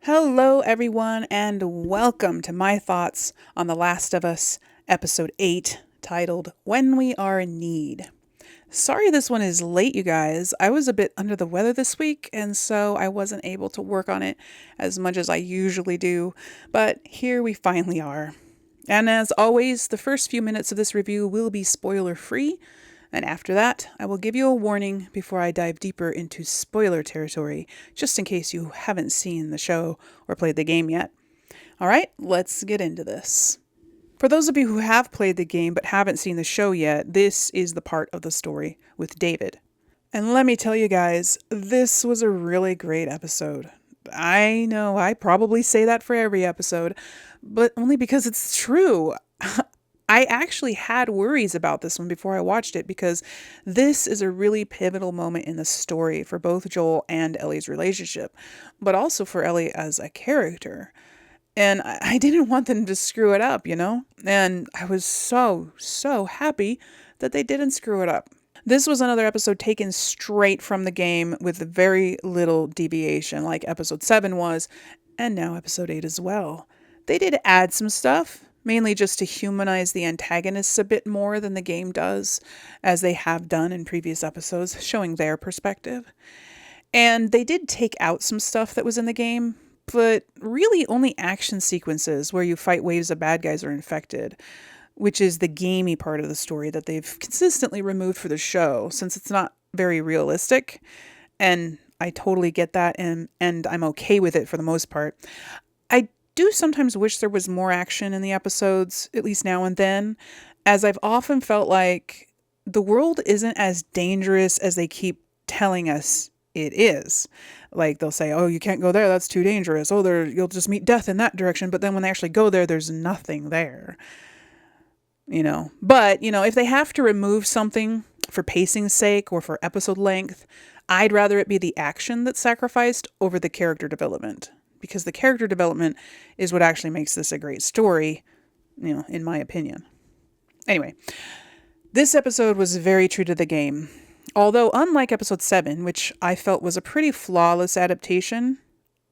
Hello, everyone, and welcome to my thoughts on The Last of Us, Episode 8, titled When We Are in Need. Sorry this one is late, you guys. I was a bit under the weather this week, and so I wasn't able to work on it as much as I usually do, but here we finally are. And as always, the first few minutes of this review will be spoiler free, and after that, I will give you a warning before I dive deeper into spoiler territory, just in case you haven't seen the show or played the game yet. Alright, let's get into this. For those of you who have played the game but haven't seen the show yet, this is the part of the story with David. And let me tell you guys, this was a really great episode. I know I probably say that for every episode, but only because it's true. I actually had worries about this one before I watched it because this is a really pivotal moment in the story for both Joel and Ellie's relationship, but also for Ellie as a character. And I didn't want them to screw it up, you know? And I was so happy that they didn't screw it up. This was another episode taken straight from the game with very little deviation, like episode 7 was, and now episode 8 as well. They did add some stuff, mainly just to humanize the antagonists a bit more than the game does, as they have done in previous episodes, showing their perspective. And they did take out some stuff that was in the game, but really only action sequences where you fight waves of bad guys are infected, which is the gamey part of the story that they've consistently removed for the show, since it's not very realistic. And I totally get that, and I'm okay with it for the most part. I do sometimes wish there was more action in the episodes, at least now and then, as I've often felt like the world isn't as dangerous as they keep telling us it is. Like they'll say, "Oh, you can't go there, that's too dangerous. Oh, you'll just meet death in that direction." But then when they actually go there, there's nothing there. But, if they have to remove something for pacing's sake or for episode length, I'd rather it be the action that's sacrificed over the character development, because the character development is what actually makes this a great story, in my opinion. Anyway, this episode was very true to the game. Although, unlike episode 7, which I felt was a pretty flawless adaptation,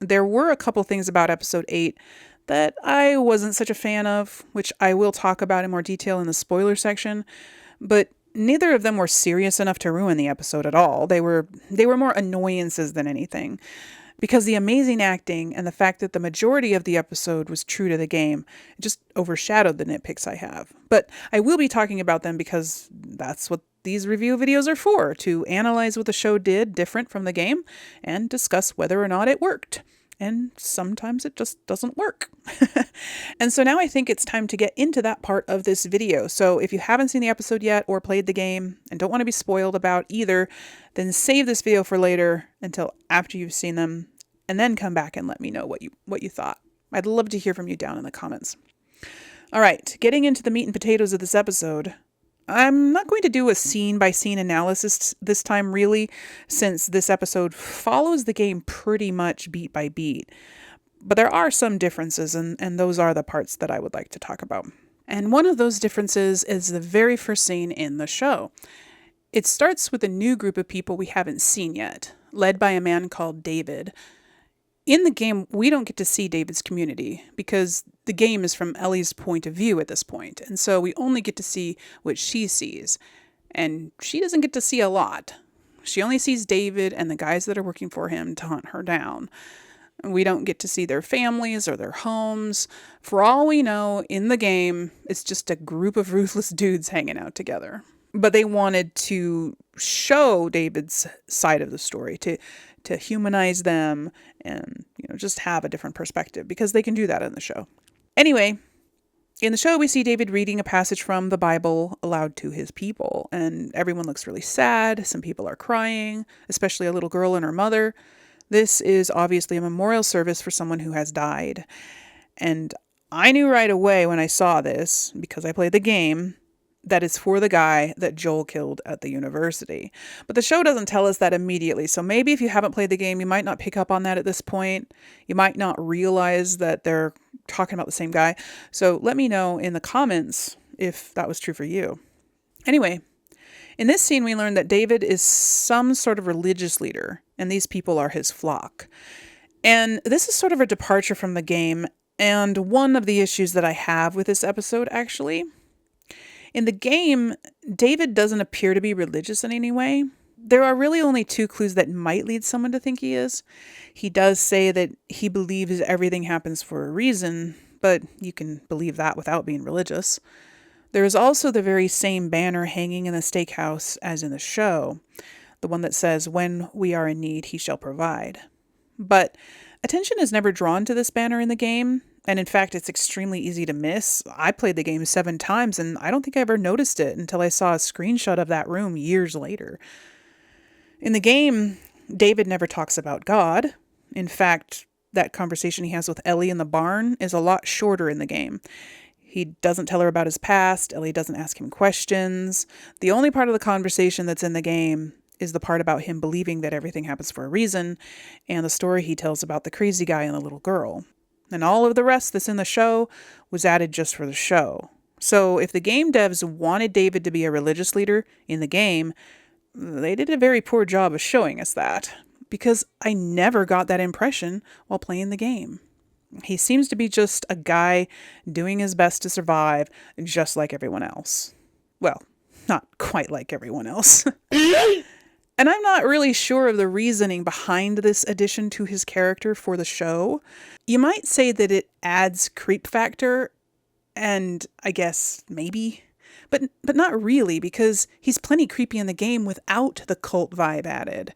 there were a couple things about episode 8 that I wasn't such a fan of, which I will talk about in more detail in the spoiler section, but neither of them were serious enough to ruin the episode at all. They were more annoyances than anything, because the amazing acting and the fact that the majority of the episode was true to the game just overshadowed the nitpicks I have. But I will be talking about them because that's what these review videos are for, to analyze what the show did different from the game and discuss whether or not it worked. And sometimes it just doesn't work. And so now I think it's time to get into that part of this video. So if you haven't seen the episode yet or played the game and don't want to be spoiled about either, then save this video for later until after you've seen them, and then come back and let me know what you thought. I'd love to hear from you down in the comments. All right, getting into the meat and potatoes of this episode. I'm not going to do a scene-by-scene analysis this time, really, since this episode follows the game pretty much beat by beat. But there are some differences, and those are the parts that I would like to talk about. And one of those differences is the very first scene in the show. It starts with a new group of people we haven't seen yet, led by a man called David. In the game, we don't get to see David's community because the game is from Ellie's point of view at this point, and so we only get to see what she sees. And she doesn't get to see a lot. She only sees David and the guys that are working for him to hunt her down. We don't get to see their families or their homes. For all we know, in the game, it's just a group of ruthless dudes hanging out together. But they wanted to show David's side of the story, to humanize them and, just have a different perspective, because they can do that in the show. Anyway, in the show, we see David reading a passage from the Bible aloud to his people, and everyone looks really sad. Some people are crying, especially a little girl and her mother. This is obviously a memorial service for someone who has died. And I knew right away when I saw this, because I played the game, that it's for the guy that Joel killed at the university. But the show doesn't tell us that immediately, so maybe if you haven't played the game, you might not pick up on that at this point. You might not realize that they're talking about the same guy. So let me know in the comments if that was true for you. Anyway, in this scene, we learn that David is some sort of religious leader, and these people are his flock. And this is sort of a departure from the game, and one of the issues that I have with this episode, actually. In the game, David doesn't appear to be religious in any way. There are really only two clues that might lead someone to think he is. He does say that he believes everything happens for a reason, but you can believe that without being religious. There is also the very same banner hanging in the steakhouse as in the show, the one that says, "When we are in need, he shall provide." But attention is never drawn to this banner in the game, and in fact, it's extremely easy to miss. I played the game 7 times, and I don't think I ever noticed it until I saw a screenshot of that room years later. In the game, David never talks about God. In fact, that conversation he has with Ellie in the barn is a lot shorter in the game. He doesn't tell her about his past. Ellie doesn't ask him questions. The only part of the conversation that's in the game is the part about him believing that everything happens for a reason, and the story he tells about the crazy guy and the little girl. And all of the rest that's in the show was added just for the show. So if the game devs wanted David to be a religious leader in the game, they did a very poor job of showing us that, because I never got that impression while playing the game. He seems to be just a guy doing his best to survive, just like everyone else. Well, not quite like everyone else. And I'm not really sure of the reasoning behind this addition to his character for the show. You might say that it adds creep factor, and I guess maybe, but not really, because he's plenty creepy in the game without the cult vibe added.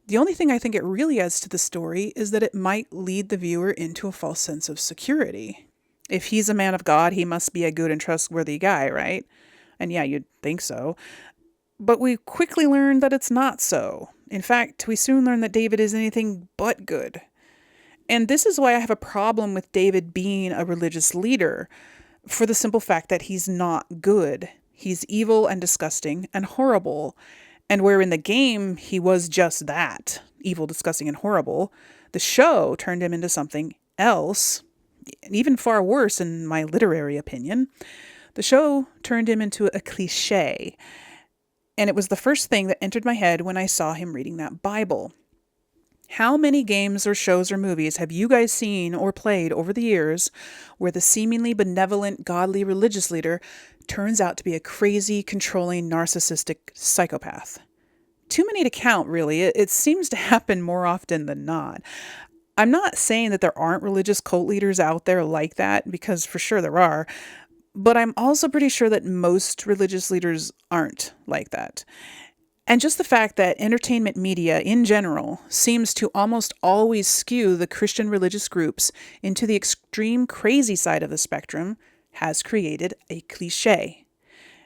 The only thing I think it really adds to the story is that it might lead the viewer into a false sense of security. If he's a man of God, he must be a good and trustworthy guy, right? And yeah, you'd think so. But we quickly learn that it's not so. In fact, we soon learn that David is anything but good. And this is why I have a problem with David being a religious leader, for the simple fact that he's not good. He's evil and disgusting and horrible. And where in the game he was just that, evil, disgusting, and horrible, the show turned him into something else, even far worse in my literary opinion. The show turned him into a cliché. And it was the first thing that entered my head when I saw him reading that Bible. How many games or shows or movies have you guys seen or played over the years where the seemingly benevolent, godly religious leader turns out to be a crazy, controlling, narcissistic psychopath? Too many to count, really. It seems to happen more often than not. I'm not saying that there aren't religious cult leaders out there like that, because for sure there are. But I'm also pretty sure that most religious leaders aren't like that. And just the fact that entertainment media in general seems to almost always skew the Christian religious groups into the extreme crazy side of the spectrum has created a cliche.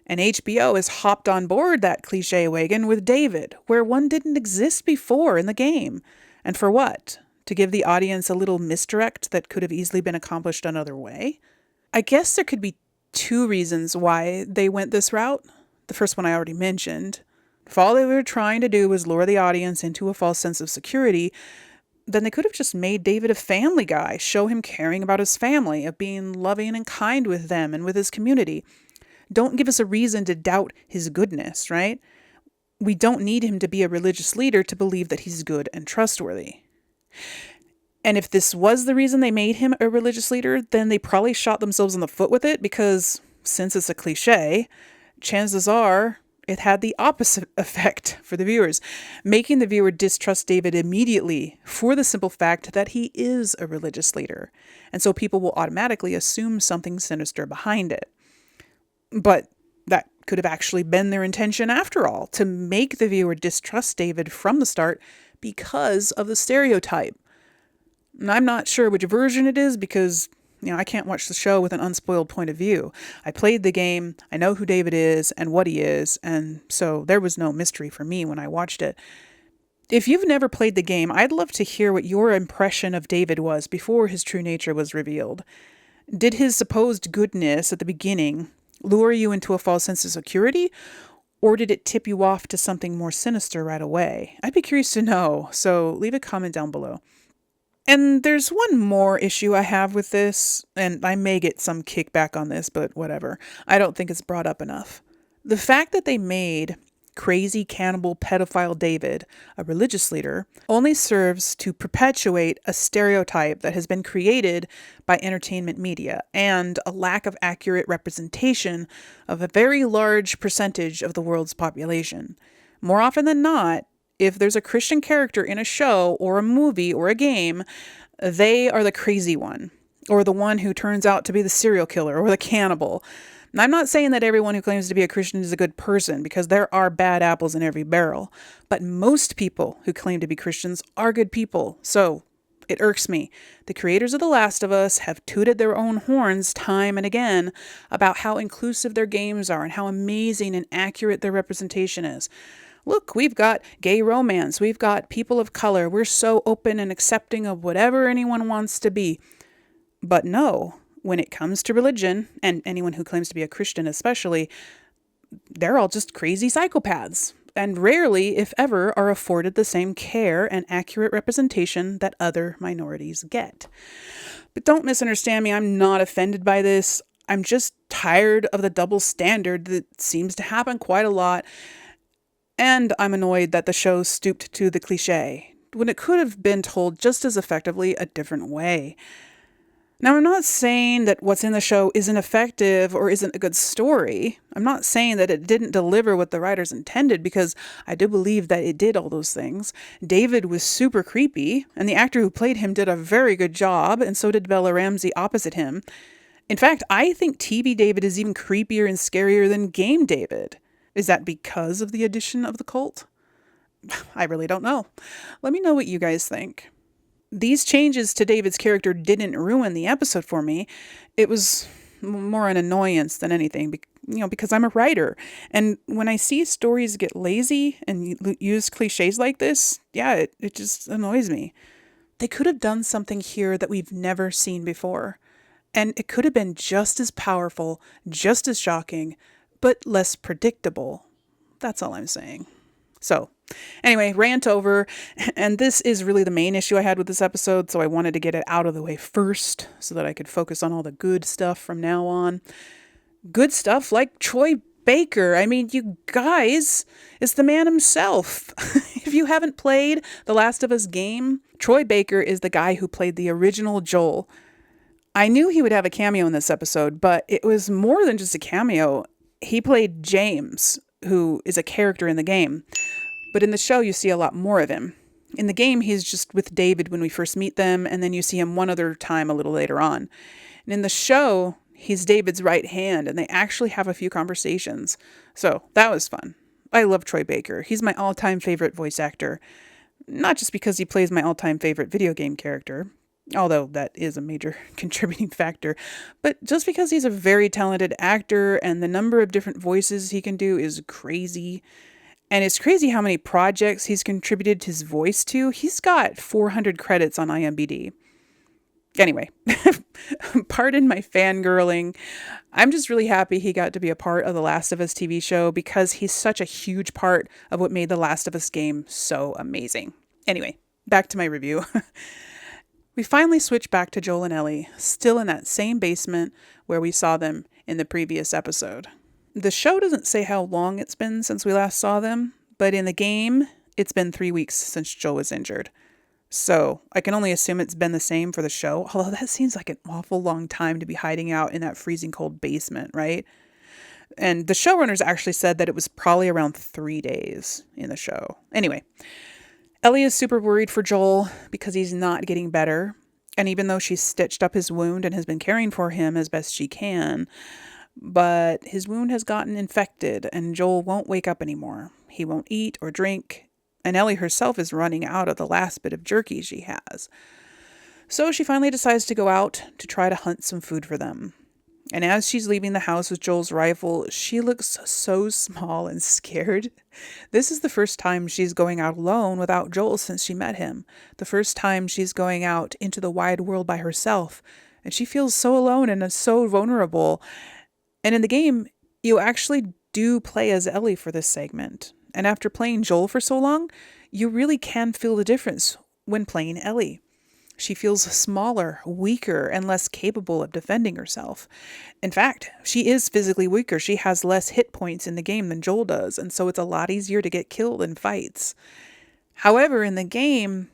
And HBO has hopped on board that cliche wagon with David, where one didn't exist before in the game. And for what? To give the audience a little misdirect that could have easily been accomplished another way? I guess there could be two reasons why they went this route. The first one I already mentioned. If all they were trying to do was lure the audience into a false sense of security, then they could have just made David a family guy, show him caring about his family, of being loving and kind with them and with his community. Don't give us a reason to doubt his goodness, right? We don't need him to be a religious leader to believe that he's good and trustworthy. And if this was the reason they made him a religious leader, then they probably shot themselves in the foot with it, because since it's a cliche, chances are it had the opposite effect for the viewers, making the viewer distrust David immediately for the simple fact that he is a religious leader. And so people will automatically assume something sinister behind it. But that could have actually been their intention after all, to make the viewer distrust David from the start because of the stereotype. And I'm not sure which version it is, because I can't watch the show with an unspoiled point of view. I played the game, I know who David is and what he is, and so there was no mystery for me when I watched it. If you've never played the game, I'd love to hear what your impression of David was before his true nature was revealed. Did his supposed goodness at the beginning lure you into a false sense of security, or did it tip you off to something more sinister right away? I'd be curious to know, so leave a comment down below. And there's one more issue I have with this, and I may get some kickback on this, but whatever. I don't think it's brought up enough. The fact that they made crazy cannibal pedophile David, a religious leader, only serves to perpetuate a stereotype that has been created by entertainment media and a lack of accurate representation of a very large percentage of the world's population. More often than not, if there's a Christian character in a show or a movie or a game, they are the crazy one, or the one who turns out to be the serial killer or the cannibal. And I'm not saying that everyone who claims to be a Christian is a good person, because there are bad apples in every barrel. But most people who claim to be Christians are good people. So it irks me. The creators of The Last of Us have tooted their own horns time and again about how inclusive their games are and how amazing and accurate their representation is. Look, we've got gay romance. We've got people of color. We're so open and accepting of whatever anyone wants to be. But no, when it comes to religion, and anyone who claims to be a Christian especially, they're all just crazy psychopaths, and rarely, if ever, are afforded the same care and accurate representation that other minorities get. But don't misunderstand me, I'm not offended by this. I'm just tired of the double standard that seems to happen quite a lot, and I'm annoyed that the show stooped to the cliche, when it could have been told just as effectively a different way. Now, I'm not saying that what's in the show isn't effective or isn't a good story. I'm not saying that it didn't deliver what the writers intended, because I do believe that it did all those things. David was super creepy, and the actor who played him did a very good job, and so did Bella Ramsey opposite him. In fact, I think TV David is even creepier and scarier than game David. Is that because of the addition of the cult? I really don't know. Let me know what you guys think. These changes to David's character didn't ruin the episode for me. It was more an annoyance than anything, because I'm a writer. And when I see stories get lazy and use cliches like this, yeah, it just annoys me. They could have done something here that we've never seen before. And it could have been just as powerful, just as shocking, but less predictable. That's all I'm saying. So, anyway, rant over, and this is really the main issue I had with this episode, so I wanted to get it out of the way first so that I could focus on all the good stuff from now on. Good stuff like Troy Baker. I mean, you guys, it's the man himself. If you haven't played The Last of Us game, Troy Baker is the guy who played the original Joel. I knew he would have a cameo in this episode, but it was more than just a cameo. He played James, who is a character in the game. But in the show, you see a lot more of him. In the game, he's just with David when we first meet them, and then you see him one other time a little later on. And in the show, he's David's right hand, and they actually have a few conversations. So that was fun. I love Troy Baker. He's my all-time favorite voice actor. Not just because he plays my all-time favorite video game character, although that is a major contributing factor, but just because he's a very talented actor, and the number of different voices he can do is crazy. And it's crazy how many projects he's contributed his voice to. He's got 400 credits on IMDb. Anyway, pardon my fangirling. I'm just really happy he got to be a part of the Last of Us TV show, because he's such a huge part of what made the Last of Us game so amazing. Anyway, back to my review. We finally switch back to Joel and Ellie, still in that same basement where we saw them in the previous episode. The show doesn't say how long it's been since we last saw them, but in the game, it's been 3 weeks since Joel was injured. So I can only assume it's been the same for the show, although that seems like an awful long time to be hiding out in that freezing cold basement, right? And the showrunners actually said that it was probably around 3 days in the show. Anyway, Ellie is super worried for Joel because he's not getting better. And even though she's stitched up his wound and has been caring for him as best she can, but his wound has gotten infected and Joel won't wake up anymore. He won't eat or drink, and Ellie herself is running out of the last bit of jerky she has. So she finally decides to go out to try to hunt some food for them. And as she's leaving the house with Joel's rifle, she looks so small and scared. This is the first time she's going out alone without Joel since she met him. The first time she's going out into the wide world by herself. And she feels so alone and so vulnerable. And in the game, you actually do play as Ellie for this segment. And after playing Joel for so long, you really can feel the difference when playing Ellie. She feels smaller, weaker, and less capable of defending herself. In fact, she is physically weaker. She has less hit points in the game than Joel does, and so it's a lot easier to get killed in fights. However, in the game,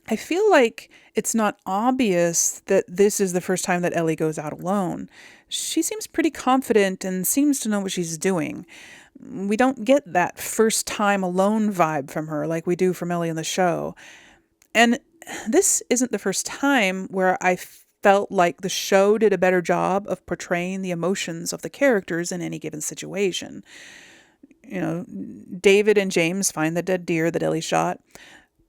I feel like it's not obvious that this is the first time that Ellie goes out alone. She seems pretty confident and seems to know what she's doing. We don't get that first time alone vibe from her like we do from Ellie in the show. And this isn't the first time where I felt like the show did a better job of portraying the emotions of the characters in any given situation. You know, David and James find the dead deer that Ellie shot,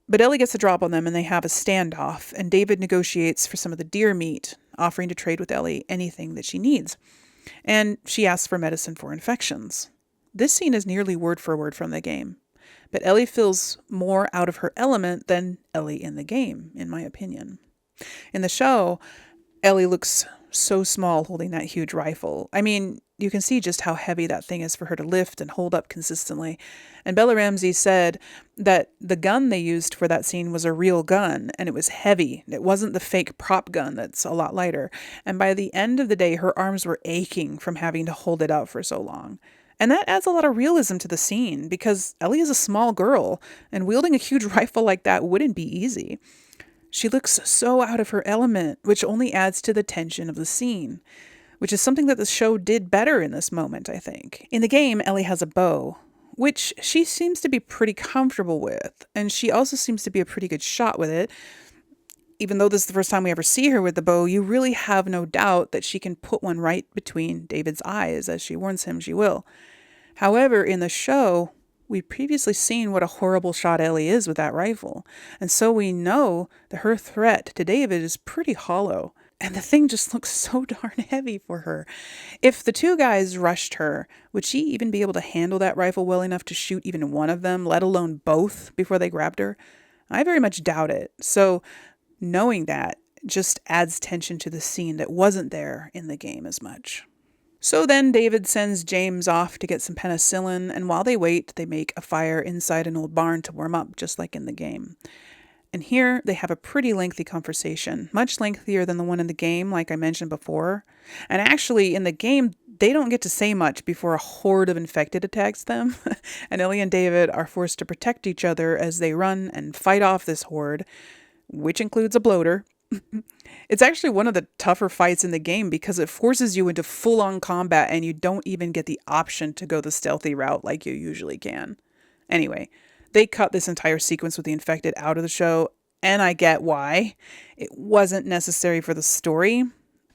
but Ellie gets a drop on them and they have a standoff, and David negotiates for some of the deer meat, offering to trade with Ellie anything that she needs. And she asks for medicine for infections. This scene is nearly word for word from the game, but Ellie feels more out of her element than Ellie in the game, in my opinion. In the show, Ellie looks so small holding that huge rifle. I mean, you can see just how heavy that thing is for her to lift and hold up consistently. And Bella Ramsey said that the gun they used for that scene was a real gun, and it was heavy. It wasn't the fake prop gun that's a lot lighter. And by the end of the day, her arms were aching from having to hold it up for so long. And that adds a lot of realism to the scene, because Ellie is a small girl, and wielding a huge rifle like that wouldn't be easy. She looks so out of her element, which only adds to the tension of the scene, which is something that the show did better in this moment, I think. In the game, Ellie has a bow, which she seems to be pretty comfortable with, and she also seems to be a pretty good shot with it. Even though this is the first time we ever see her with the bow, you really have no doubt that she can put one right between David's eyes, as she warns him she will. However, in the show, we've previously seen what a horrible shot Ellie is with that rifle, and so we know that her threat to David is pretty hollow, and the thing just looks so darn heavy for her. If the two guys rushed her, would she even be able to handle that rifle well enough to shoot even one of them, let alone both, before they grabbed her? I very much doubt it. So knowing that just adds tension to the scene that wasn't there in the game as much. So then David sends James off to get some penicillin, and while they wait, they make a fire inside an old barn to warm up, just like in the game. And here they have a pretty lengthy conversation, much lengthier than the one in the game, like I mentioned before. And actually, in the game, they don't get to say much before a horde of infected attacks them, and Ellie and David are forced to protect each other as they run and fight off this horde, which includes a bloater. It's actually one of the tougher fights in the game because it forces you into full-on combat and you don't even get the option to go the stealthy route like you usually can. Anyway, they cut this entire sequence with the infected out of the show, and I get why. It wasn't necessary for the story.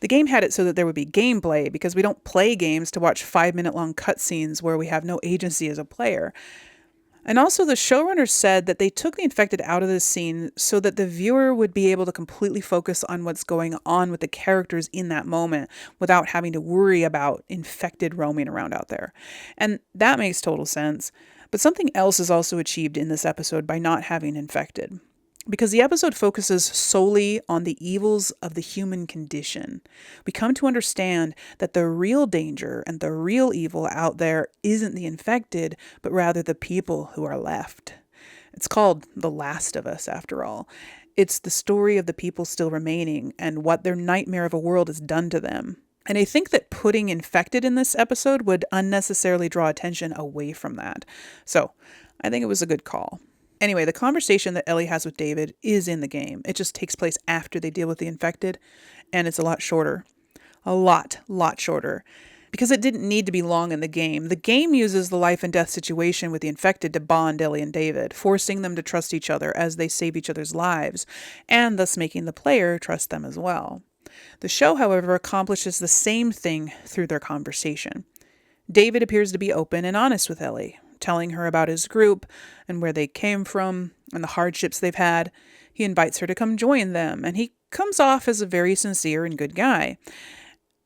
The game had it so that there would be gameplay, because we don't play games to watch 5-minute long cutscenes where we have no agency as a player. And also, the showrunners said that they took the infected out of this scene so that the viewer would be able to completely focus on what's going on with the characters in that moment without having to worry about infected roaming around out there. And that makes total sense. But something else is also achieved in this episode by not having infected, because the episode focuses solely on the evils of the human condition. We come to understand that the real danger and the real evil out there isn't the infected, but rather the people who are left. It's called The Last of Us, after all. It's the story of the people still remaining and what their nightmare of a world has done to them. And I think that putting infected in this episode would unnecessarily draw attention away from that. So I think it was a good call. Anyway, the conversation that Ellie has with David is in the game. It just takes place after they deal with the infected, and it's a lot shorter. A lot shorter. Because it didn't need to be long in the game. The game uses the life and death situation with the infected to bond Ellie and David, forcing them to trust each other as they save each other's lives, and thus making the player trust them as well. The show, however, accomplishes the same thing through their conversation. David appears to be open and honest with Ellie, telling her about his group and where they came from and the hardships they've had. He invites her to come join them, and he comes off as a very sincere and good guy.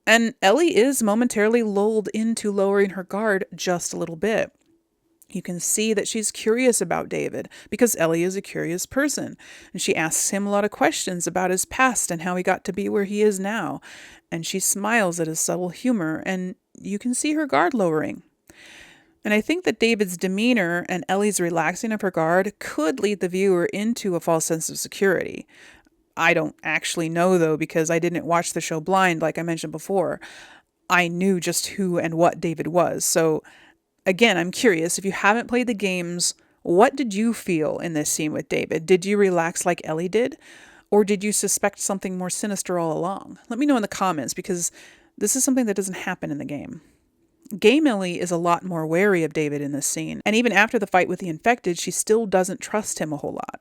And Ellie is momentarily lulled into lowering her guard just a little bit. You can see that she's curious about David, because Ellie is a curious person, and she asks him a lot of questions about his past and how he got to be where he is now, and she smiles at his subtle humor, and you can see her guard lowering. And I think that David's demeanor and Ellie's relaxing of her guard could lead the viewer into a false sense of security. I don't actually know, though, because I didn't watch the show blind, like I mentioned before. I knew just who and what David was. So, again, I'm curious, if you haven't played the games, what did you feel in this scene with David? Did you relax like Ellie did? Or did you suspect something more sinister all along? Let me know in the comments, because this is something that doesn't happen in the game. Game Ellie is a lot more wary of David in this scene, and even after the fight with the infected, she still doesn't trust him a whole lot.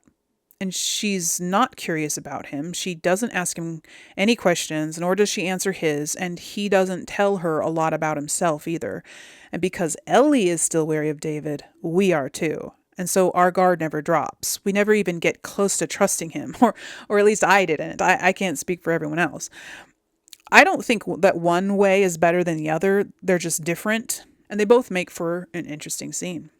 And she's not curious about him. She doesn't ask him any questions, nor does she answer his, and he doesn't tell her a lot about himself either. And because Ellie is still wary of David, we are too. And so our guard never drops. We never even get close to trusting him, or at least I didn't. I can't speak for everyone else. I don't think that one way is better than the other. They're just different, and they both make for an interesting scene.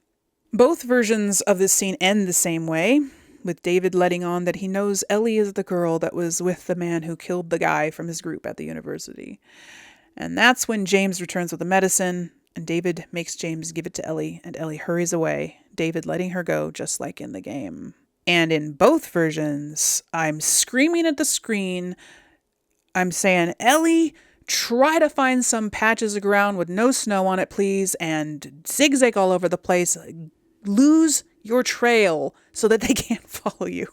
Both versions of this scene end the same way, with David letting on that he knows Ellie is the girl that was with the man who killed the guy from his group at the university. And that's when James returns with the medicine, and David makes James give it to Ellie, and Ellie hurries away, David letting her go just like in the game. And in both versions, I'm screaming at the screen. I'm saying, Ellie, try to find some patches of ground with no snow on it, please, and zigzag all over the place. Lose your trail so that they can't follow you.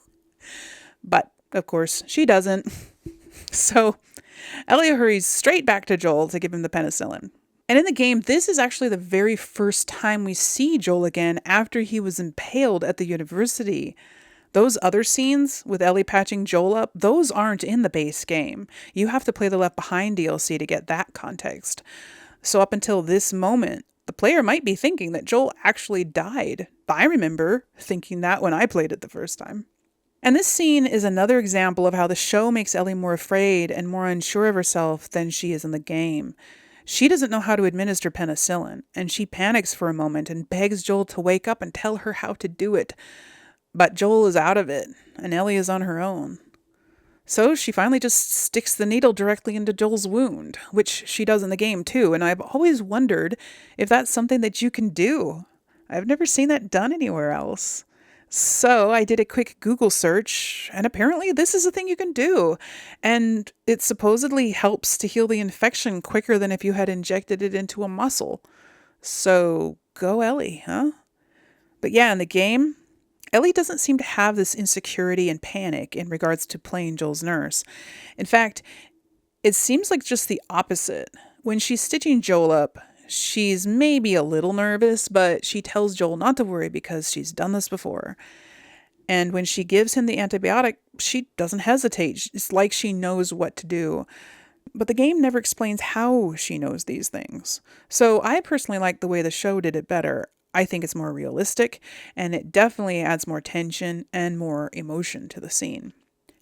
But, of course, she doesn't. So, Ellie hurries straight back to Joel to give him the penicillin. And in the game, this is actually the very first time we see Joel again after he was impaled at the university. Those other scenes with Ellie patching Joel up, those aren't in the base game. You have to play the Left Behind DLC to get that context. So up until this moment, the player might be thinking that Joel actually died. I remember thinking that when I played it the first time. And this scene is another example of how the show makes Ellie more afraid and more unsure of herself than she is in the game. She doesn't know how to administer penicillin, and she panics for a moment and begs Joel to wake up and tell her how to do it. But Joel is out of it, and Ellie is on her own. So she finally just sticks the needle directly into Joel's wound, which she does in the game too, and I've always wondered if that's something that you can do. I've never seen that done anywhere else. So I did a quick Google search, and apparently this is a thing you can do. And it supposedly helps to heal the infection quicker than if you had injected it into a muscle. So go Ellie, huh? But yeah, in the game, Ellie doesn't seem to have this insecurity and panic in regards to playing Joel's nurse. In fact, it seems like just the opposite. When she's stitching Joel up, she's maybe a little nervous, but she tells Joel not to worry because she's done this before. And when she gives him the antibiotic, she doesn't hesitate. It's like she knows what to do. But the game never explains how she knows these things. So I personally like the way the show did it better. I think it's more realistic, and it definitely adds more tension and more emotion to the scene.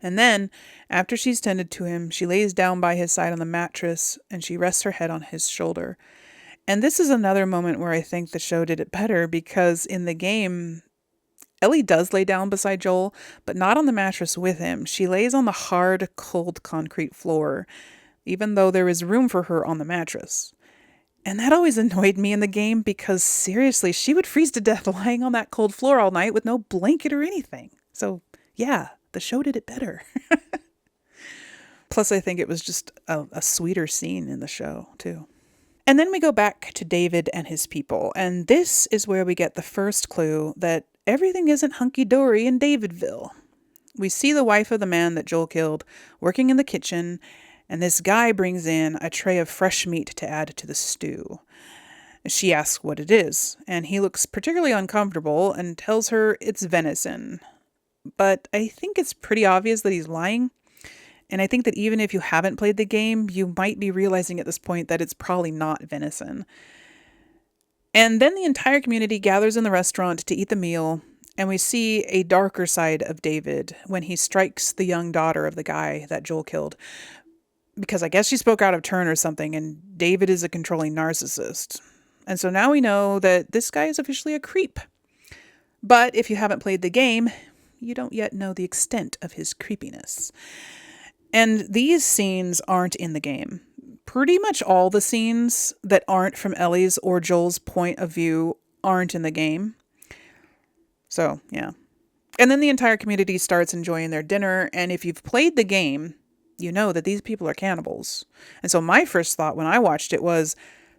And then, after she's tended to him, she lays down by his side on the mattress, and she rests her head on his shoulder. And this is another moment where I think the show did it better, because in the game, Ellie does lay down beside Joel, but not on the mattress with him. She lays on the hard, cold concrete floor, even though there is room for her on the mattress. And that always annoyed me in the game because, seriously, she would freeze to death lying on that cold floor all night with no blanket or anything. So, yeah, the show did it better. Plus, I think it was just a sweeter scene in the show, too. And then we go back to David and his people, and this is where we get the first clue that everything isn't hunky-dory in Davidville. We see the wife of the man that Joel killed working in the kitchen, and this guy brings in a tray of fresh meat to add to the stew. She asks what it is, and he looks particularly uncomfortable and tells her it's venison. But I think it's pretty obvious that he's lying, and I think that even if you haven't played the game, you might be realizing at this point that it's probably not venison. And then the entire community gathers in the restaurant to eat the meal, and we see a darker side of David when he strikes the young daughter of the guy that Joel killed. Because I guess she spoke out of turn or something, and David is a controlling narcissist. And so now we know that this guy is officially a creep. But if you haven't played the game, you don't yet know the extent of his creepiness. And these scenes aren't in the game. Pretty much all the scenes that aren't from Ellie's or Joel's point of view aren't in the game. So, yeah. And then the entire community starts enjoying their dinner. And if you've played the game, you know that these people are cannibals. And so my first thought when I watched it was,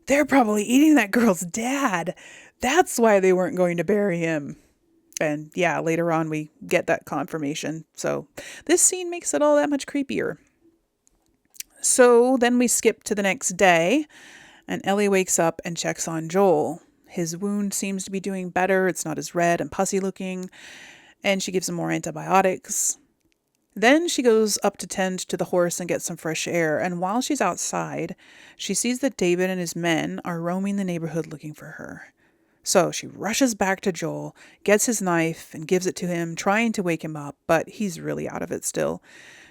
they're probably eating that girl's dad. That's why they weren't going to bury him. And yeah, later on we get that confirmation. So this scene makes it all that much creepier. So then we skip to the next day, and Ellie wakes up and checks on Joel. His wound seems to be doing better. It's not as red and pussy looking, and she gives him more antibiotics. Then she goes up to tend to the horse and get some fresh air, and while she's outside, she sees that David and his men are roaming the neighborhood looking for her. So she rushes back to Joel, gets his knife, and gives it to him, trying to wake him up, but he's really out of it still.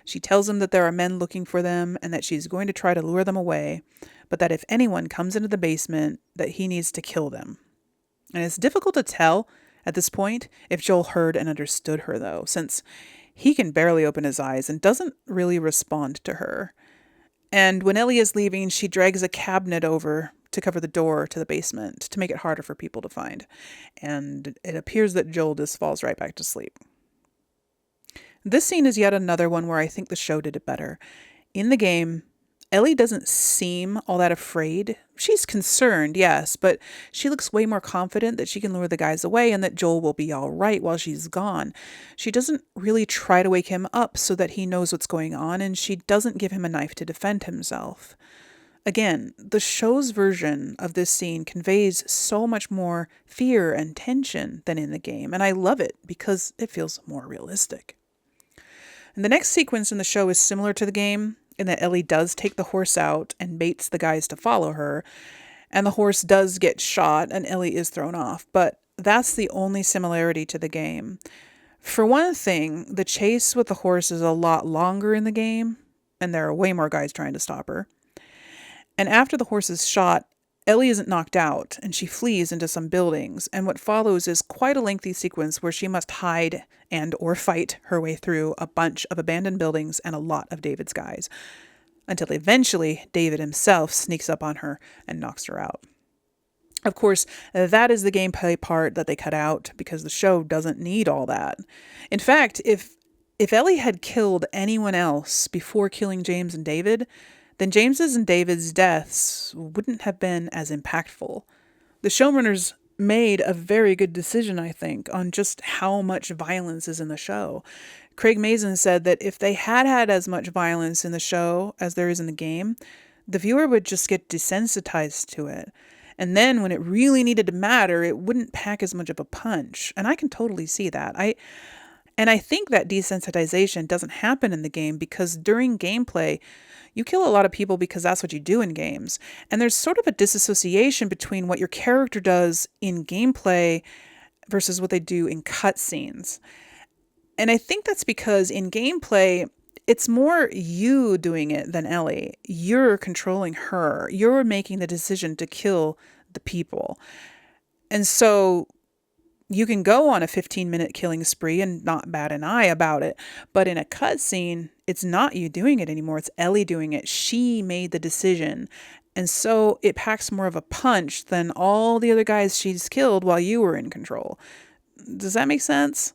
She tells him that there are men looking for them and that she's going to try to lure them away, but that if anyone comes into the basement, that he needs to kill them. And it's difficult to tell at this point if Joel heard and understood her, though, since he can barely open his eyes and doesn't really respond to her. And when Ellie is leaving, she drags a cabinet over to cover the door to the basement to make it harder for people to find. And it appears that Joel just falls right back to sleep. This scene is yet another one where I think the show did it better. In the game, Ellie doesn't seem all that afraid. She's concerned, yes, but she looks way more confident that she can lure the guys away and that Joel will be all right while she's gone. She doesn't really try to wake him up so that he knows what's going on, and she doesn't give him a knife to defend himself. Again, the show's version of this scene conveys so much more fear and tension than in the game, and I love it because it feels more realistic. And the next sequence in the show is similar to the game, in that Ellie does take the horse out and baits the guys to follow her, and the horse does get shot and Ellie is thrown off, but that's the only similarity to the game. For one thing, the chase with the horse is a lot longer in the game, and there are way more guys trying to stop her. And after the horse is shot, Ellie isn't knocked out, and she flees into some buildings, and what follows is quite a lengthy sequence where she must hide and or fight her way through a bunch of abandoned buildings and a lot of David's guys, until eventually David himself sneaks up on her and knocks her out. Of course, that is the gameplay part that they cut out because the show doesn't need all that. In fact, if Ellie had killed anyone else before killing James and David, then James's and David's deaths wouldn't have been as impactful. The showrunners made a very good decision, I think, on just how much violence is in the show. Craig Mazin said that if they had had as much violence in the show as there is in the game, the viewer would just get desensitized to it. And then when it really needed to matter, it wouldn't pack as much of a punch. And I can totally see that. I think that desensitization doesn't happen in the game because during gameplay, you kill a lot of people because that's what you do in games. And there's sort of a disassociation between what your character does in gameplay versus what they do in cutscenes. And I think that's because in gameplay, it's more you doing it than Ellie. You're controlling her. You're making the decision to kill the people. And so you can go on a 15-minute killing spree and not bat an eye about it. But in a cutscene, it's not you doing it anymore. It's Ellie doing it. She made the decision. And so it packs more of a punch than all the other guys she's killed while you were in control. Does that make sense?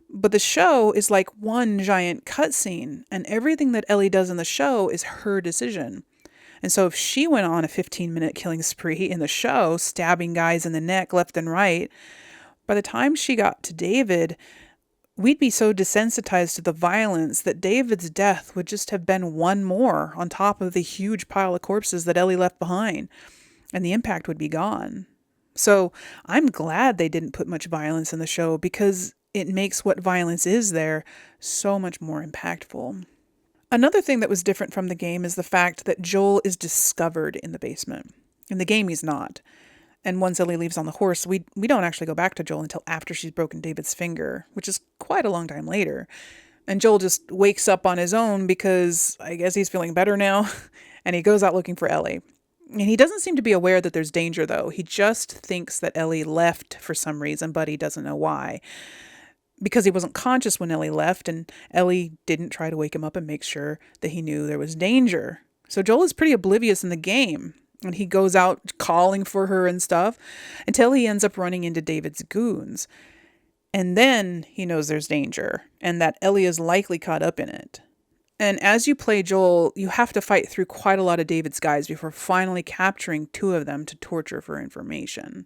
But the show is like one giant cutscene, and everything that Ellie does in the show is her decision. And so if she went on a 15-minute killing spree in the show, stabbing guys in the neck left and right, by the time she got to David, we'd be so desensitized to the violence that David's death would just have been one more on top of the huge pile of corpses that Ellie left behind, and the impact would be gone. So I'm glad they didn't put much violence in the show because it makes what violence is there so much more impactful. Another thing that was different from the game is the fact that Joel is discovered in the basement. In the game, he's not. And once Ellie leaves on the horse, we don't actually go back to Joel until after she's broken David's finger, which is quite a long time later. And Joel just wakes up on his own because I guess he's feeling better now, and he goes out looking for Ellie. And he doesn't seem to be aware that there's danger, though. He just thinks that Ellie left for some reason, but he doesn't know why. Because he wasn't conscious when Ellie left, and Ellie didn't try to wake him up and make sure that he knew there was danger. So Joel is pretty oblivious in the game. And he goes out calling for her and stuff until he ends up running into David's goons. And then he knows there's danger and that Ellie is likely caught up in it. And as you play Joel, you have to fight through quite a lot of David's guys before finally capturing two of them to torture for information.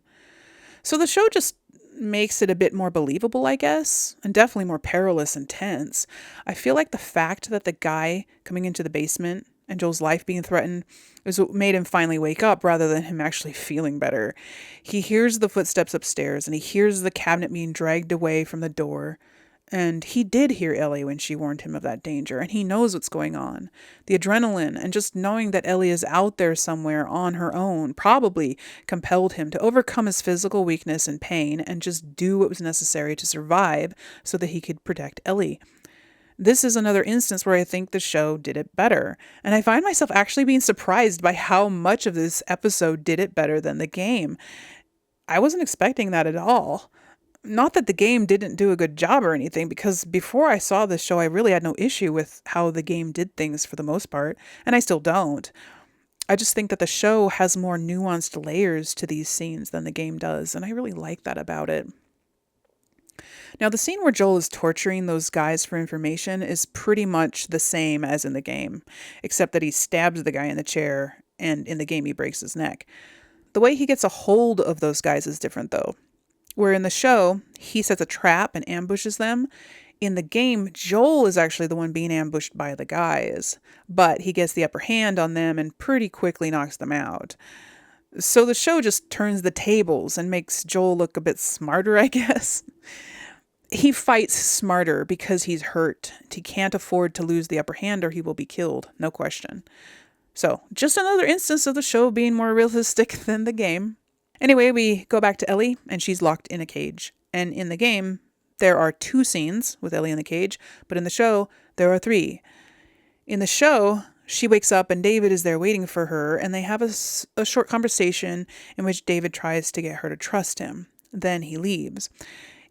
So the show just makes it a bit more believable, I guess, and definitely more perilous and tense. I feel like the fact that the guy coming into the basement and Joel's life being threatened is what made him finally wake up rather than him actually feeling better. He hears the footsteps upstairs and he hears the cabinet being dragged away from the door. And he did hear Ellie when she warned him of that danger, and he knows what's going on. The adrenaline and just knowing that Ellie is out there somewhere on her own probably compelled him to overcome his physical weakness and pain and just do what was necessary to survive so that he could protect Ellie. This is another instance where I think the show did it better, and I find myself actually being surprised by how much of this episode did it better than the game. I wasn't expecting that at all. Not that the game didn't do a good job or anything, because before I saw this show, I really had no issue with how the game did things for the most part, and I still don't. I just think that the show has more nuanced layers to these scenes than the game does, and I really like that about it. Now, the scene where Joel is torturing those guys for information is pretty much the same as in the game, except that he stabs the guy in the chair, and in the game he breaks his neck. The way he gets a hold of those guys is different, though. Where in the show, he sets a trap and ambushes them. In the game, Joel is actually the one being ambushed by the guys, but he gets the upper hand on them and pretty quickly knocks them out. So the show just turns the tables and makes Joel look a bit smarter, I guess. He fights smarter because he's hurt. He can't afford to lose the upper hand or he will be killed, no question. So, just another instance of the show being more realistic than the game. Anyway, we go back to Ellie, and she's locked in a cage. And in the game, there are 2 scenes with Ellie in the cage, but in the show, there are 3. In the show, she wakes up and David is there waiting for her, and they have a short conversation in which David tries to get her to trust him. Then he leaves.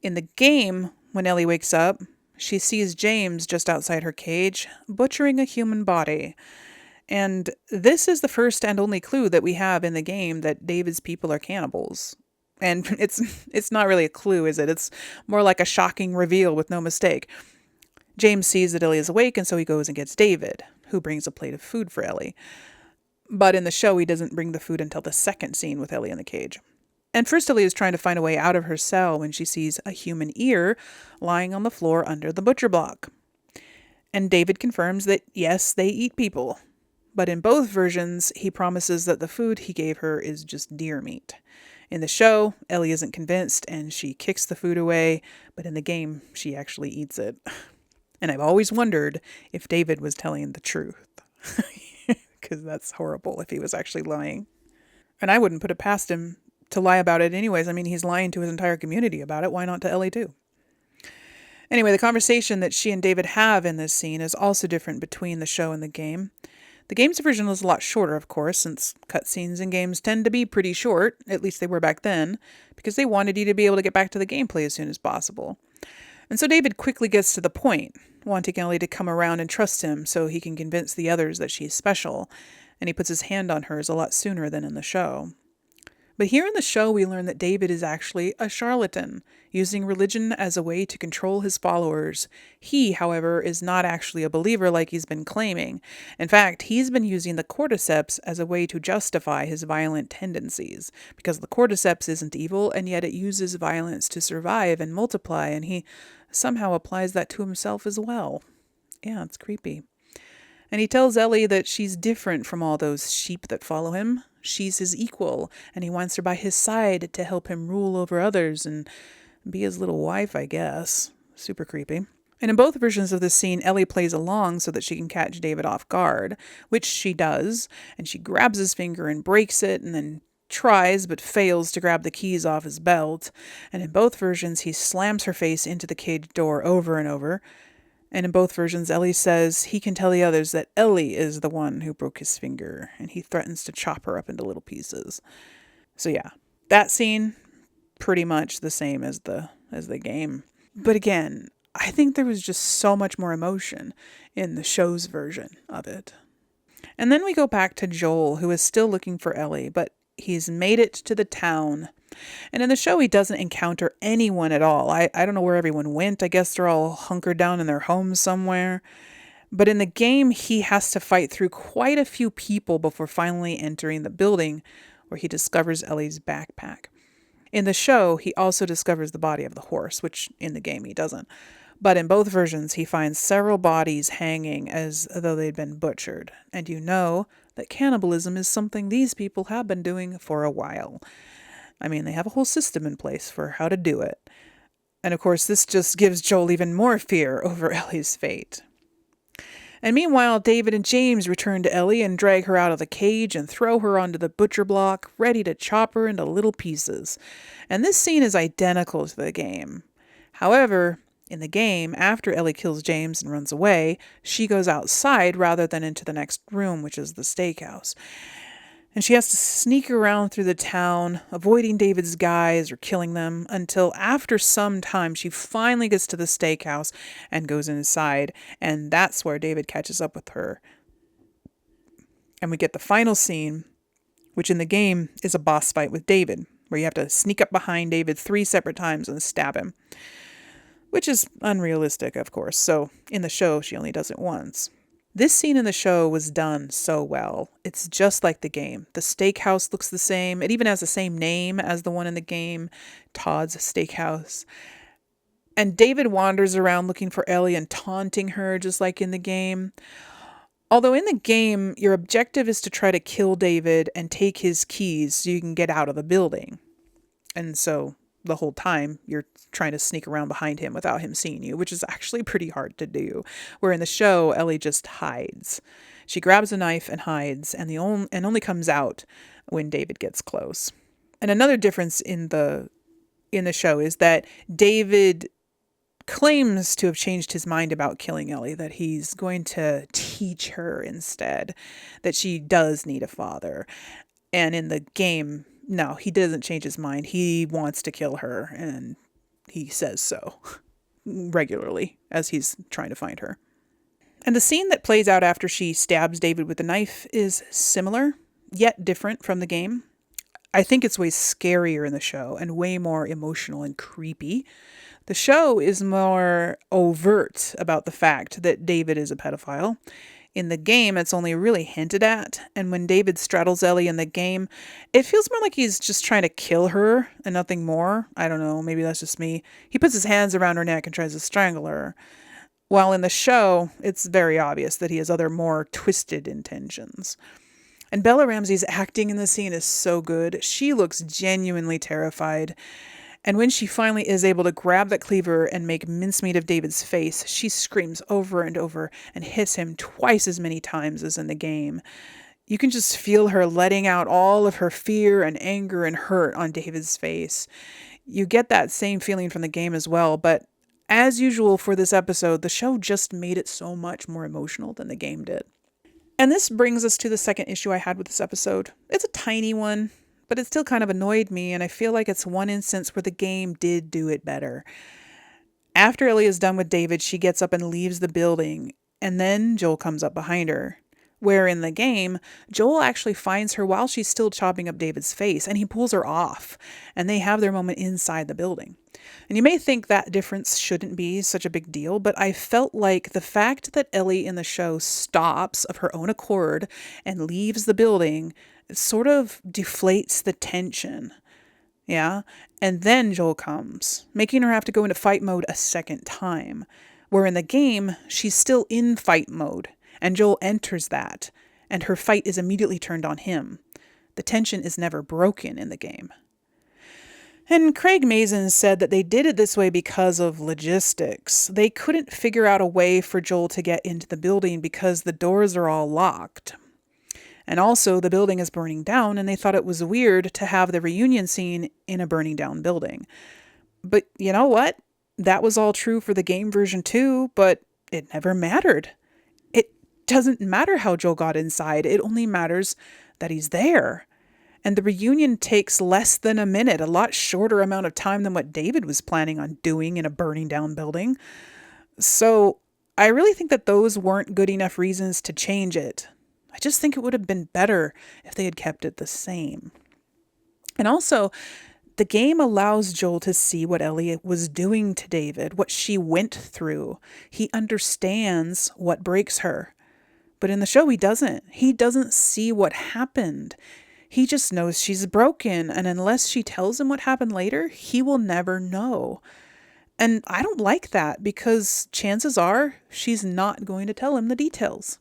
In the game, when Ellie wakes up, she sees James just outside her cage, butchering a human body. And this is the first and only clue that we have in the game that David's people are cannibals. And it's not really a clue, is it? It's more like a shocking reveal with no mistake. James sees that Ellie is awake, and so he goes and gets David, who brings a plate of food for Ellie. But in the show, he doesn't bring the food until the second scene with Ellie in the cage. And first, Ellie is trying to find a way out of her cell when she sees a human ear lying on the floor under the butcher block. And David confirms that, yes, they eat people. But in both versions, he promises that the food he gave her is just deer meat. In the show, Ellie isn't convinced and she kicks the food away, but in the game, she actually eats it. And I've always wondered if David was telling the truth. Because that's horrible if he was actually lying. And I wouldn't put it past him to lie about it anyways. I mean, he's lying to his entire community about it. Why not to Ellie too? Anyway, the conversation that she and David have in this scene is also different between the show and the game. The game's version was a lot shorter, of course, since cutscenes in games tend to be pretty short, at least they were back then, because they wanted you to be able to get back to the gameplay as soon as possible. And so David quickly gets to the point, wanting Ellie to come around and trust him so he can convince the others that she's special, and he puts his hand on hers a lot sooner than in the show. But here in the show, we learn that David is actually a charlatan, using religion as a way to control his followers. He, however, is not actually a believer like he's been claiming. In fact, he's been using the cordyceps as a way to justify his violent tendencies, because the cordyceps isn't evil, and yet it uses violence to survive and multiply, and he somehow applies that to himself as well. Yeah, it's creepy. And he tells Ellie that she's different from all those sheep that follow him. She's his equal, and he wants her by his side to help him rule over others and be his little wife, I guess. Super creepy. And in both versions of this scene, Ellie plays along so that she can catch David off guard, which she does, and she grabs his finger and breaks it, and then tries but fails to grab the keys off his belt. And in both versions, he slams her face into the cage door over and over. And in both versions, Ellie says he can tell the others that Ellie is the one who broke his finger, and he threatens to chop her up into little pieces. So yeah, that scene, pretty much the same as the game. But again, I think there was just so much more emotion in the show's version of it. And then we go back to Joel, who is still looking for Ellie, but He's made it to the town. And in the show, he doesn't encounter anyone at all. I don't know where everyone went. I guess they're all hunkered down in their homes somewhere. But in the game, he has to fight through quite a few people before finally entering the building where he discovers Ellie's backpack. In the show, he also discovers the body of the horse, which in the game he doesn't. But in both versions, he finds several bodies hanging as though they'd been butchered. And you know that cannibalism is something these people have been doing for a while. I mean, they have a whole system in place for how to do it. And of course, this just gives Joel even more fear over Ellie's fate. And meanwhile, David and James return to Ellie and drag her out of the cage and throw her onto the butcher block, ready to chop her into little pieces. And this scene is identical to the game. However, in the game, after Ellie kills James and runs away, she goes outside rather than into the next room, which is the steakhouse. And she has to sneak around through the town, avoiding David's guys or killing them, until after some time she finally gets to the steakhouse and goes inside. And that's where David catches up with her. And we get the final scene, which in the game is a boss fight with David, where you have to sneak up behind David 3 separate times and stab him. Which is unrealistic, of course, so in the show she only does it once. This scene in the show was done so well. It's just like the game. The steakhouse looks the same. It even has the same name as the one in the game, Todd's Steakhouse. And David wanders around looking for Ellie and taunting her just like in the game. Although in the game, your objective is to try to kill David and take his keys so you can get out of the building. And so the whole time you're trying to sneak around behind him without him seeing you, which is actually pretty hard to do. Where in the show, Ellie just hides. She grabs a knife and hides, and only comes out when David gets close. And another difference in the show is that David claims to have changed his mind about killing Ellie, that he's going to teach her instead, that she does need a father. And in the game, no, he doesn't change his mind. He wants to kill her, and he says so regularly as he's trying to find her. And the scene that plays out after she stabs David with a knife is similar, yet different from the game. I think it's way scarier in the show and way more emotional and creepy. The show is more overt about the fact that David is a pedophile. In the game, it's only really hinted at, and when David straddles Ellie in the game, it feels more like he's just trying to kill her and nothing more. I don't know, maybe that's just me. He puts his hands around her neck and tries to strangle her. While in the show, it's very obvious that he has other more twisted intentions. And Bella Ramsey's acting in the scene is so good. She looks genuinely terrified. And when she finally is able to grab that cleaver and make mincemeat of David's face, she screams over and over and hits him twice as many times as in the game. You can just feel her letting out all of her fear and anger and hurt on David's face. You get that same feeling from the game as well, but as usual for this episode, the show just made it so much more emotional than the game did. And this brings us to the second issue I had with this episode. It's a tiny one, but it still kind of annoyed me, and I feel like it's one instance where the game did do it better. After Ellie is done with David, she gets up and leaves the building, and then Joel comes up behind her. Where in the game, Joel actually finds her while she's still chopping up David's face, and he pulls her off, and they have their moment inside the building. And you may think that difference shouldn't be such a big deal, but I felt like the fact that Ellie in the show stops of her own accord and leaves the building sort of deflates the tension. Yeah? And then Joel comes, making her have to go into fight mode a second time. Where in the game, she's still in fight mode, and Joel enters that, and her fight is immediately turned on him. The tension is never broken in the game. And Craig Mazin said that they did it this way because of logistics. They couldn't figure out a way for Joel to get into the building because the doors are all locked. And also, the building is burning down, and they thought it was weird to have the reunion scene in a burning down building. But you know what? That was all true for the game version too, but it never mattered. It doesn't matter how Joel got inside. It only matters that he's there. And the reunion takes less than a minute, a lot shorter amount of time than what David was planning on doing in a burning down building. So I really think that those weren't good enough reasons to change it. I just think it would have been better if they had kept it the same. And also, the game allows Joel to see what Ellie was doing to David, what she went through. He understands what breaks her. But in the show, he doesn't. He doesn't see what happened. He just knows she's broken, and unless she tells him what happened later, he will never know. And I don't like that because chances are she's not going to tell him the details.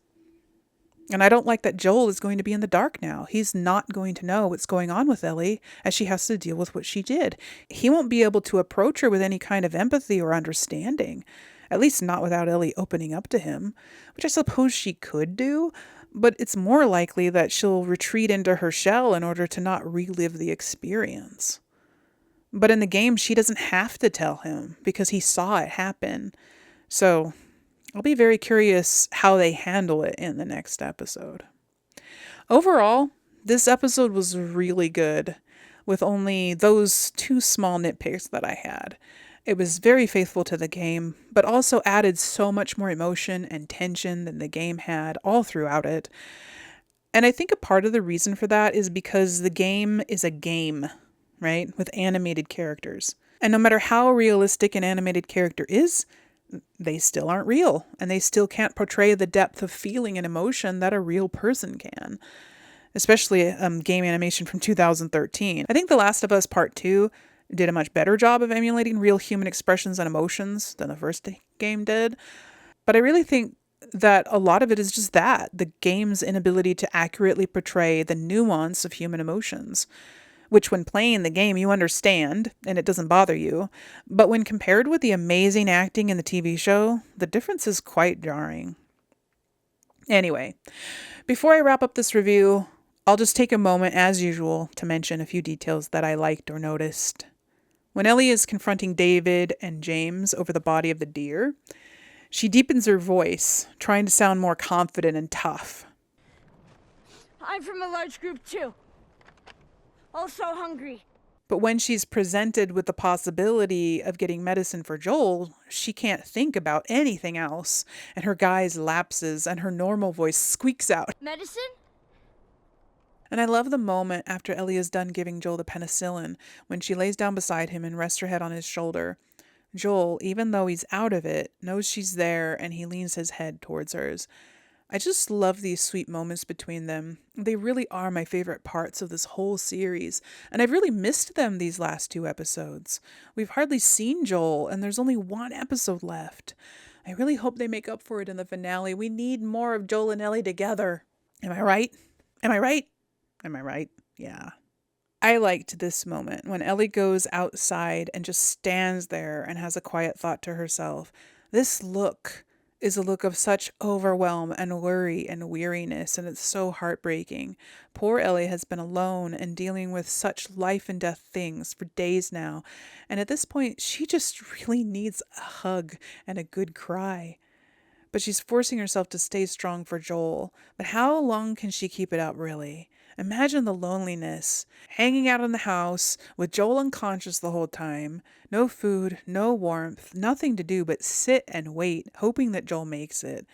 And I don't like that Joel is going to be in the dark now. He's not going to know what's going on with Ellie as she has to deal with what she did. He won't be able to approach her with any kind of empathy or understanding, at least not without Ellie opening up to him, which I suppose she could do, but it's more likely that she'll retreat into her shell in order to not relive the experience. But in the game, she doesn't have to tell him because he saw it happen. So I'll be very curious how they handle it in the next episode. Overall, this episode was really good, with only those two small nitpicks that I had. It was very faithful to the game, but also added so much more emotion and tension than the game had all throughout it. And I think a part of the reason for that is because the game is a game, right? With animated characters. And no matter how realistic an animated character is, they still aren't real, and they still can't portray the depth of feeling and emotion that a real person can. Especially game animation from 2013. I think The Last of Us Part 2 did a much better job of emulating real human expressions and emotions than the first game did. But I really think that a lot of it is just that, the game's inability to accurately portray the nuance of human emotions, which when playing the game you understand and it doesn't bother you, but when compared with the amazing acting in the TV show, the difference is quite jarring. Anyway, before I wrap up this review, I'll just take a moment, as usual, to mention a few details that I liked or noticed. When Ellie is confronting David and James over the body of the deer, she deepens her voice, trying to sound more confident and tough. I'm from a large group too. Also hungry. But when she's presented with the possibility of getting medicine for Joel, she can't think about anything else, and her guise lapses and her normal voice squeaks out. Medicine? And I love the moment after Ellie is done giving Joel the penicillin, when she lays down beside him and rests her head on his shoulder. Joel, even though he's out of it, knows she's there, and he leans his head towards hers. I just love these sweet moments between them. They really are my favorite parts of this whole series, and I've really missed them these last two episodes. We've hardly seen Joel, and there's only one episode left. I really hope they make up for it in the finale. We need more of Joel and Ellie together. Am I right? Am I right? Am I right? Yeah. I liked this moment when Ellie goes outside and just stands there and has a quiet thought to herself. This look is a look of such overwhelm and worry and weariness, and it's so heartbreaking. Poor Ellie has been alone and dealing with such life and death things for days now, and at this point, she just really needs a hug and a good cry. But she's forcing herself to stay strong for Joel. But how long can she keep it up, really? Imagine the loneliness, hanging out in the house with Joel unconscious the whole time, no food, no warmth, nothing to do but sit and wait, hoping that Joel makes it.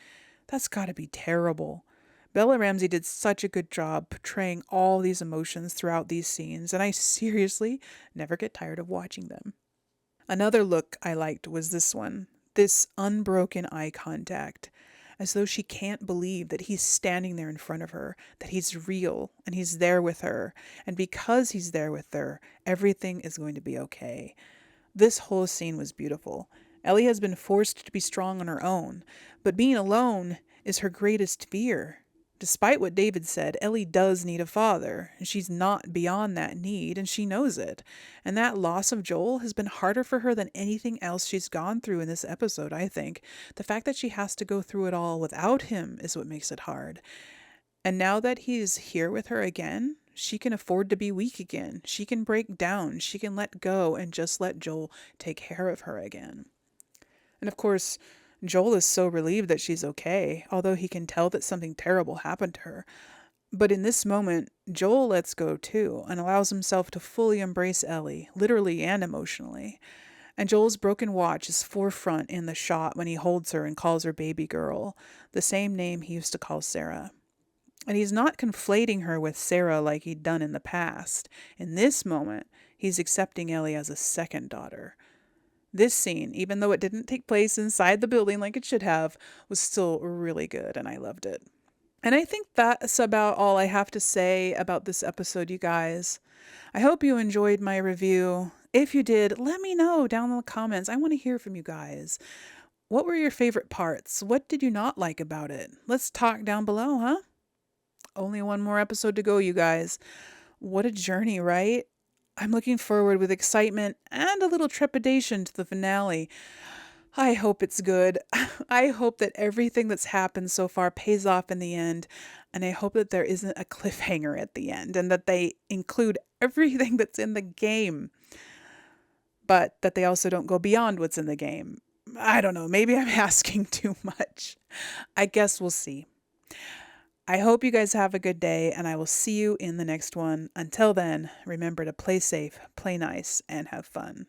That's gotta be terrible. Bella Ramsey did such a good job portraying all these emotions throughout these scenes, and I seriously never get tired of watching them. Another look I liked was this one, this unbroken eye contact, as though she can't believe that he's standing there in front of her, that he's real, and he's there with her, and because he's there with her, everything is going to be okay. This whole scene was beautiful. Ellie has been forced to be strong on her own, but being alone is her greatest fear. Despite what David said, Ellie does need a father, and she's not beyond that need, and she knows it. And that loss of Joel has been harder for her than anything else she's gone through in this episode, I think. The fact that she has to go through it all without him is what makes it hard. And now that he's here with her again, she can afford to be weak again. She can break down. She can let go and just let Joel take care of her again. And of course, Joel is so relieved that she's okay, although he can tell that something terrible happened to her. But in this moment, Joel lets go too and allows himself to fully embrace Ellie, literally and emotionally. And Joel's broken watch is forefront in the shot when he holds her and calls her baby girl, the same name he used to call Sarah. And he's not conflating her with Sarah like he'd done in the past. In this moment, he's accepting Ellie as a second daughter. This scene, even though it didn't take place inside the building like it should have, was still really good and I loved it. And I think that's about all I have to say about this episode, you guys. I hope you enjoyed my review. If you did, let me know down in the comments. I want to hear from you guys. What were your favorite parts? What did you not like about it? Let's talk down below, huh? Only one more episode to go, you guys. What a journey, right? I'm looking forward with excitement and a little trepidation to the finale. I hope it's good. I hope that everything that's happened so far pays off in the end. And I hope that there isn't a cliffhanger at the end and that they include everything that's in the game, but that they also don't go beyond what's in the game. I don't know. Maybe I'm asking too much. I guess we'll see. I hope you guys have a good day, and I will see you in the next one. Until then, remember to play safe, play nice, and have fun.